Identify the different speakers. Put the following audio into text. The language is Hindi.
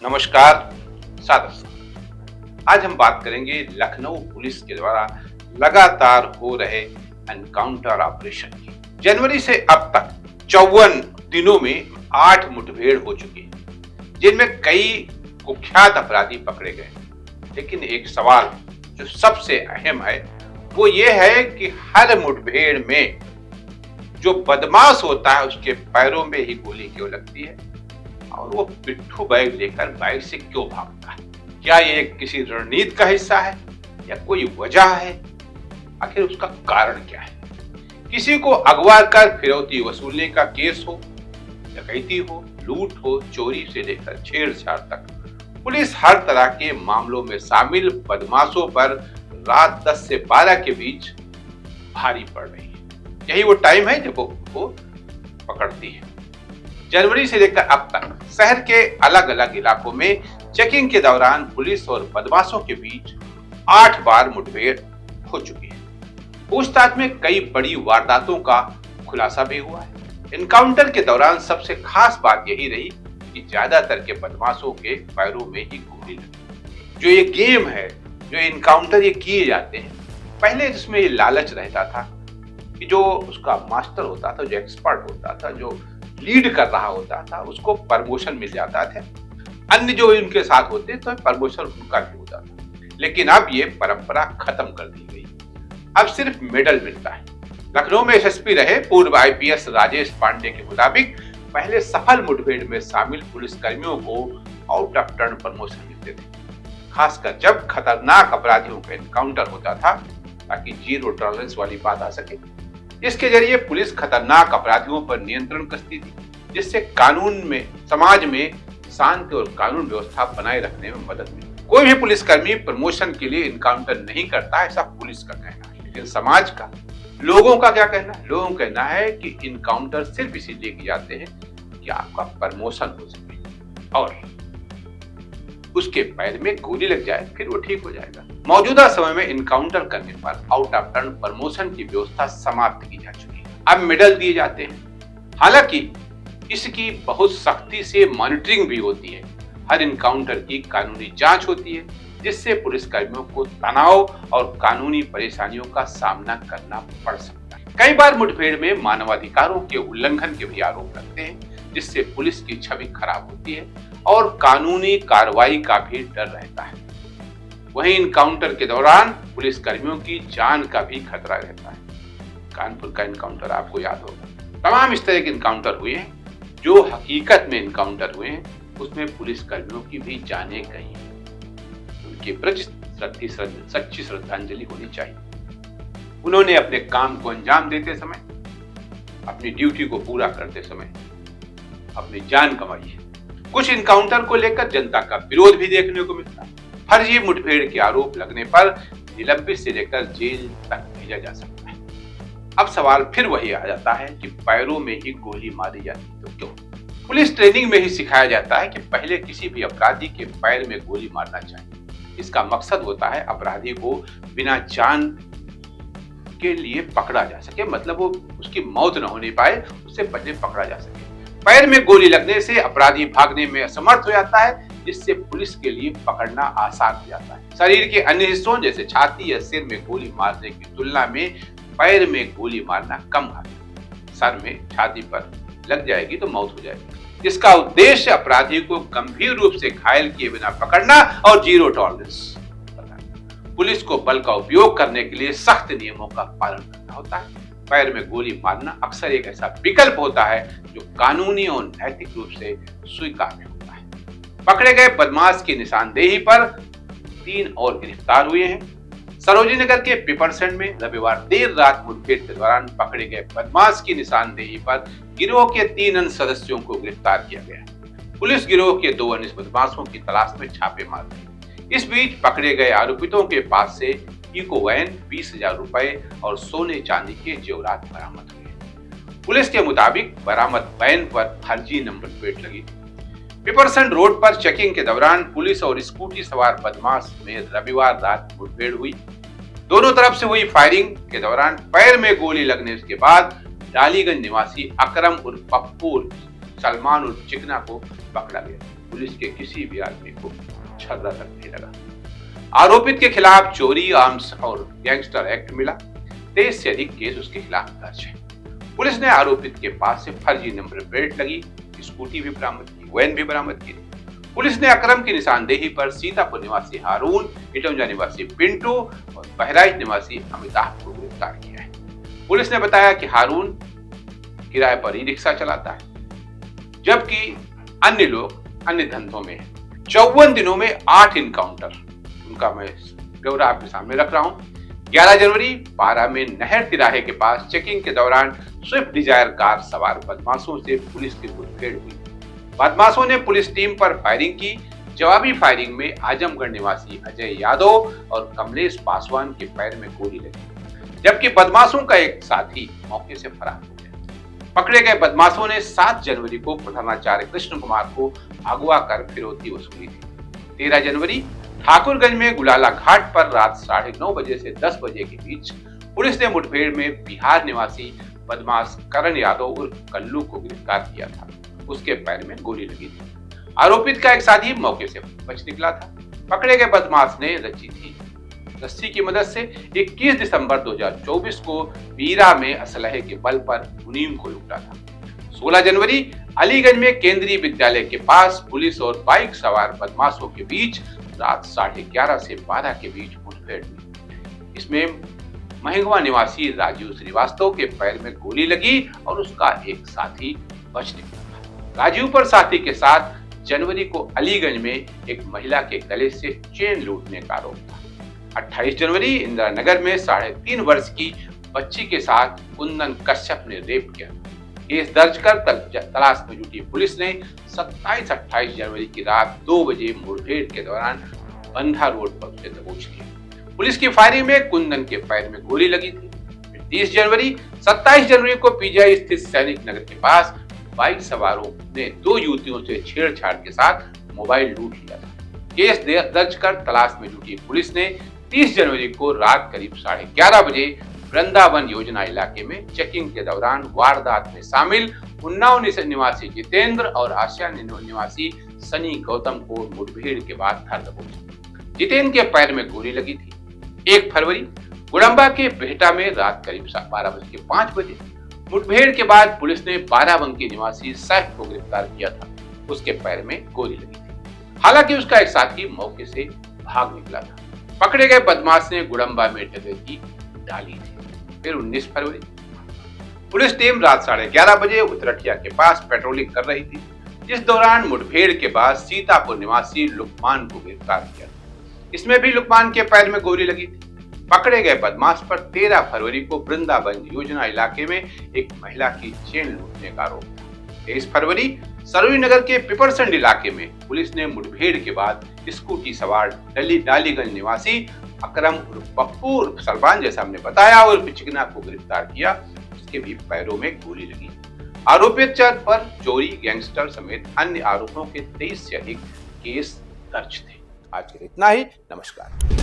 Speaker 1: नमस्कार सादर। आज हम बात करेंगे लखनऊ पुलिस के द्वारा लगातार हो रहे एनकाउंटर ऑपरेशन की। जनवरी से अब तक 54 दिनों में 8 मुठभेड़ हो चुकी है, जिनमें कई कुख्यात अपराधी पकड़े गए। लेकिन एक सवाल जो सबसे अहम है वो ये है कि हर मुठभेड़ में जो बदमाश होता है उसके पैरों में ही गोली क्यों लगती है और वो पिट्ठू बैग लेकर बाइक से क्यों भागता है? क्या ये किसी रणनीति का हिस्सा है या कोई वजह है? आखिर उसका कारण क्या है? किसी को अगवा कर फिरौती वसूलने का केस हो, डकैती हो, लूट हो, चोरी से लेकर छेड़छाड़ तक, पुलिस हर तरह के मामलों में शामिल बदमाशों पर रात 10 से 12 के बीच भारी पड़ रही है। यही वो टाइम है जब वो पकड़ती है। जनवरी से लेकर अब तक शहर के अलग अलग इलाकों में चेकिंग के दौरान पुलिस और बदमाशों के बीच 8 बार मुठभेड़ हो चुकी है। पूछताछ में कई बड़ी वारदातों का खुलासा भी हुआ है। एनकाउंटर के दौरान सबसे खास बात यही रही कि ज्यादातर के बदमाशों के पैरों में ही गोली लगी। जो ये गेम है, जो एनकाउंटर ये किए जाते हैं, पहले इसमें ये लालच रहता था कि जो उसका मास्टर होता था, जो एक्सपर्ट होता था, जो लीड कर रहा होता था, उसको प्रमोशन मिल जाता था। अन्य जो उनके साथ होते तो प्रमोशन उनका भी होता था। लेकिन अब ये परंपरा खत्म कर दी गई। अब सिर्फ मेडल मिलता है। लखनऊ में एसएसपी रहे पूर्व आईपीएस राजेश पांडे के मुताबिक पहले सफल मुठभेड़ में शामिल पुलिसकर्मियों को आउट ऑफ टर्न प्रमोशन मिलते थे, खासकर जब खतरनाक अपराधियों का एनकाउंटर होता था, ताकि जीरो टॉलरेंस वाली बात आ सके। इसके जरिए पुलिस खतरनाक अपराधियों पर नियंत्रण कसती थी, जिससे कानून में, समाज में शांति और कानून व्यवस्था बनाए रखने में मदद मिली। कोई भी पुलिसकर्मी प्रमोशन के लिए इनकाउंटर नहीं करता, ऐसा पुलिस का कहना है। लेकिन समाज का, लोगों का क्या कहना है? लोगों का कहना है कि इनकाउंटर सिर्फ इसीलिए किए जाते हैं कि आपका प्रमोशन हो सके और उसके पैर में गोली लग जाए, फिर वो ठीक हो जाएगा। मौजूदा समय में इनकाउंटर करने पर आउट ऑफ टर्न प्रमोशन की व्यवस्था समाप्त की जा चुकी है। अब मेडल दिए जाते हैं। हालांकि इसकी बहुत सख्ती से मॉनिटरिंग भी होती है। हर इनकाउंटर की कानूनी जांच होती है, जिससे पुलिसकर्मियों को तनाव और कानूनी परेशानियों का सामना करना पड़ सकता है। कई बार मुठभेड़ में मानवाधिकारों के उल्लंघन के भी आरोप लगते हैं, जिससे पुलिस की छवि खराब होती है और कानूनी कार्रवाई का भी डर रहता है। वहीं इनकाउंटर के दौरान पुलिस कर्मियों की जान का भी खतरा रहता है। कानपुर का इनकाउंटर आपको याद होगा। तमाम इस तरह के इनकाउंटर हुए हैं। जो हकीकत में इनकाउंटर हुए हैं, उसमें पुलिस कर्मियों की भी जानें गई हैं। उनके प्रति सच्ची श्रद्धांजलि होनी चाहिए। उन्होंने अपने काम को अंजाम देते समय, अपनी ड्यूटी को पूरा करते समय अपनी जान गंवाई है। कुछ इनकाउंटर को लेकर जनता का विरोध भी देखने को मिलता है। फर्जी मुठभेड़ के आरोप लगने पर निलंबित से लेकर जेल तक भेजा जा सकता है। अब सवाल फिर वही आ जाता है कि पैरों में ही गोली मारी जाती तो क्यों? पुलिस ट्रेनिंग में ही सिखाया जाता है कि पहले किसी भी अपराधी के पैर में गोली मारना चाहिए। इसका मकसद होता है अपराधी को बिना जान के लिए पकड़ा जा सके, मतलब वो उसकी मौत न होने पाए, उससे पहले पकड़ा जा सके। पैर में गोली लगने से अपराधी भागने में असमर्थ हो जाता है, जिससे पुलिस के लिए पकड़ना आसान हो जाता है। शरीर के अन्य हिस्सों जैसे छाती या सिर में गोली मारने की तुलना में पैर में गोली मारना कम घातक है। सर में, छाती पर लग जाएगी तो मौत हो जाएगी। इसका उद्देश्य अपराधी को गंभीर रूप से घायल किए बिना पकड़ना और जीरो टॉलरेंस बताना। पुलिस को बल का उपयोग करने के लिए सख्त नियमों का पालन करना होता है। पैर में गोली मारना अक्सर एक ऐसा विकल्प होता है जो कानूनी और नैतिक रूप से स्वीकार्य होता है। पकड़े गए बदमाश की निशानदेही पर 3 और गिरफ्तार हुए हैं। सरोजिनी नगर के पिपरसेंट में रविवार देर रात मुठभेड़ के दौरान पकड़े गए बदमाश की निशानदेही पर गिरोह के 3 अन्य सदस्यों को गिरफ्तार किया गया। पुलिस गिरोह के 2 अन्य बदमाशों की तलाश में छापे मार रही। इस बीच पकड़े गए आरोपितों के पास से इको वैन, 20,000 रुपए और सोने चांदी के जेवरात बरामद हुए। पुलिस के मुताबिक बरामद वैन पर फर्जी नंबर प्लेट लगी। पिपरसेंट रोड पर चेकिंग के दौरान पुलिस और स्कूटी सवार बदमाश में रविवार रात मुठभेड़ हुई। दोनों तरफ से हुई फायरिंग के दौरान पैर में गोली लगने के बाद डालीगंज निवासी अकरम उर्फ पप्पू, सलमान उर्फ चिकना को पकड़ा गया। पुलिस के किसी भी आदमी को छर्रा तक नहीं लगा। आरोपित के खिलाफ चोरी, आर्म्स और गैंगस्टर एक्ट मिला। 23 से अधिक केस उसके खिलाफ दर्ज है। पुलिस ने आरोपित के पास से फर्जी नंबर प्लेट लगी स्कूटी भी बरामद की, वैन भी बरामद की। पुलिस ने अकरम की निशानदेही पर सीतापुर निवासी हारून, इटौंजा निवासी पिंटू और बहराइच निवासी अमिताभ को गिरफ्तार किया है। पुलिस ने बताया कि हारून किराए पर ई रिक्शा चलाता है, जबकि अन्य लोग अन्य धंधों में हैं। 54 दिनों में 8 इनकाउंटर, उनका मैं ब्यौरा आपके सामने रख रहा हूं। 11 जनवरी पारा में नहर तिराहे के पास चेकिंग के दौरान स्विफ्ट डिजायर कार सवार बदमाशों से पुलिस की मुठभेड़ हुई। बदमाशों ने पुलिस टीम पर फायरिंग की। जवाबी फायरिंग में आजमगढ़ निवासी अजय यादव और कमलेश पासवान के पैर में गोली लगी, जबकि बदमाशों का एक साथी मौके से फरार हो गया। पकड़े गए बदमाशों ने 7 जनवरी को प्रधानाचार्य कृष्ण कुमार को अगवा कर फिरौती वसूली थी। 13 जनवरी ठाकुरगंज में गुलाला घाट पर रात 9:30 बजे से 10 बजे के बीच पुलिस ने मुठभेड़ में बिहार निवासी बदमाश करण यादव उर्फ कल्लू को गिरफ्तार किया था। उसके पैर में गोली लगी थी। आरोपित का एक साथी मौके से बच निकला था। पकड़े गए बदमाश ने रस्सी की मदद से 21 दिसंबर 2024 को बीरा में असलहे के बल पर मुनीम को लूटा था। 16 जनवरी अलीगंज में केंद्रीय विद्यालय के पास पुलिस और बाइक सवार बदमाशों के बीच रात 11:30 से 12 के बीच मुठभेड़ हुई। इसमें महिंगवा निवासी राजीव श्रीवास्तव के पैर में गोली लगी और उसका एक साथी बच निकला था। राजीव पर साथी के साथ जनवरी को अलीगंज में एक महिला के गले से चेन लूटने का आरोप था। 28 जनवरी इंदिरा नगर में 3.5 वर्ष की बच्ची के साथ कुंदन कश्यप ने रेप किया। केस दर्ज कर तलाश में जुटी पुलिस ने 27-28 जनवरी की रात 2 बजे मुठभेड़ के दौरान बंधा रोड पर उसे दबोच लिया। पुलिस की फायरिंग में कुंदन के पैर में गोली लगी थी। 30 जनवरी 27 जनवरी को पीजीआई स्थित सैनिक नगर के पास बाइक सवारों ने 2 युवतियों से छेड़छाड़ के साथ मोबाइल लूट लिया था। केस दर्ज कर तलाश में जुटी पुलिस ने 30 जनवरी को रात करीब 11:30 बजे वृंदावन योजना इलाके में चेकिंग के दौरान वारदात में शामिल उन्नाव निवासी जितेंद्र और आसिया निवासी सनी गौतम को मुठभेड़ के बाद धर दबोचा। जितेंद्र के पैर में गोली लगी थी। 1 फरवरी गुड़म्बा के बेहटा में रात करीब 12:05 बजे मुठभेड़ के बाद पुलिस ने बाराबंकी निवासी सैफ को गिरफ्तार किया था। उसके पैर में गोली लगी थी। हालांकि उसका एक साथी मौके से भाग निकला था। पकड़े गए बदमाश ने गुड़म्बा में डकैती डाली थी। फिर 19 फरवरी पुलिस टीम रात 11:30 बजे उतरठिया के पास पेट्रोलिंग कर रही थी, जिस दौरान मुठभेड़ के बाद सीतापुर निवासी लुकमान को गिरफ्तार किया। इसमें भी लुकमान के पैर में गोली लगी थी। पकड़े गए बदमाश पर 13 फरवरी को वृंदावन योजना इलाके में एक महिला की चेन लूटने का आरोप था। 23 फरवरी सरोजी नगर के पिपरसंड इलाके में पुलिस ने मुठभेड़ के बाद स्कूटी सवार डालीगंज निवासी अकरम उर्फ पप्पू उर्फ सलमान, जैसा हमने बताया, उर्फ चिकना को गिरफ्तार किया। उसके भी पैरों में गोली लगी। आरोपित पर चोरी, गैंगस्टर समेत अन्य आरोपों के 23 से अधिक केस दर्ज थे। आज के लिए इतना ही। नमस्कार।